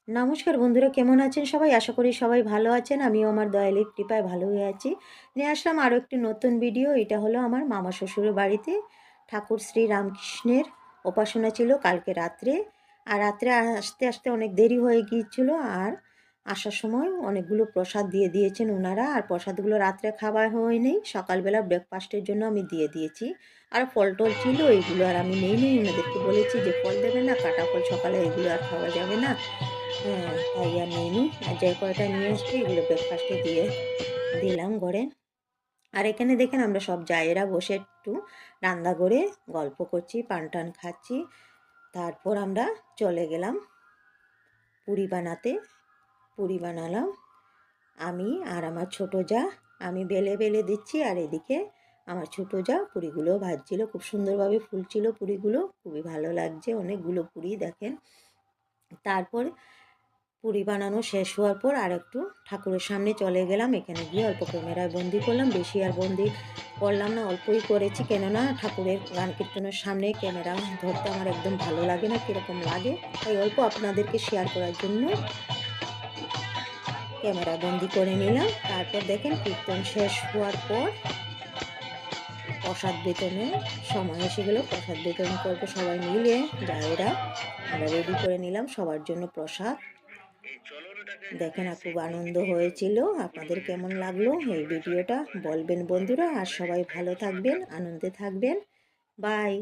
নমস্কার বন্ধুরা, কেমন আছেন সবাই? আশা করি সবাই ভালো আছেন। আমিও আমার দয়ালের কৃপায় ভালোই আছি। নিয়ে আসলাম আরও একটি নতুন ভিডিও। এটা হলো আমার মামা শ্বশুরের বাড়িতে ঠাকুর শ্রী রামকৃষ্ণের উপাসনা ছিল কালকে রাত্রে। আর রাত্রে আসতে আসতে অনেক দেরি হয়ে গিয়েছিল। আর আসার সময় অনেকগুলো প্রসাদ দিয়ে দিয়েছেন ওনারা। আর প্রসাদগুলো রাত্রে খাওয়া হয়নি, সকালবেলা ব্রেকফাস্টের জন্য আমি দিয়ে দিয়েছি। আর ফল টল ছিল, এইগুলো আর আমি নেই ওনাদেরকে বলেছি যে ফল দেবে না, কাটা ফল সকালে এগুলো আর খাওয়া যাবে না। হ্যাঁ, তাই আর নিইনি। আর যে কয়টা নিয়ে এসেছি এগুলো ব্রেকফাস্টে দিয়ে দিলাম ঘরে। আর এখানে দেখেন আমরা সব জায়েরা বসে একটু রান্নাঘরে গল্প করছি, পান টান খাচ্ছি। তারপর আমরা চলে গেলাম পুরি বানাতে। পুরি বানালাম আমি আর আমার ছোটো জা। আমি বেলে বেলে দিচ্ছি আর এদিকে আমার ছোটো জা পুরিগুলো ভাজছিল। খুব সুন্দরভাবে ফুলছিল পুরিগুলো, খুবই ভালো লাগছে। অনেকগুলো পুরি দেখেন। তারপর পুরি বানানো শেষ হওয়ার পর আর একটু ঠাকুরের সামনে চলে গেলাম। এখানে গিয়ে অল্প ক্যামেরায় বন্দি করলাম, বেশি আর বন্দি করলাম না, অল্পই করেছি। কেননা ঠাকুরের গান কীর্তনের সামনে ক্যামেরা ধরতে আমার একদম ভালো লাগে না, কীরকম লাগে, তাই অল্প আপনাদেরকে শেয়ার করার জন্য ক্যামেরা বন্দি করে নিলাম। তারপর দেখেন কীর্তন শেষ হওয়ার পর প্রসাদ বিতরণের সময় এসে গেল। প্রসাদ বিতরণ করবো সবাই মিলে জায়েরা। আমরা রেডি করে নিলাম সবার জন্য প্রসাদ। দেখেন খুব আনন্দ হয়েছিল। আপনাদের কেমন লাগলো এই ভিডিওটা বলবেন বন্ধুরা। আর সবাই ভালো থাকবেন, আনন্দে থাকবেন। বাই।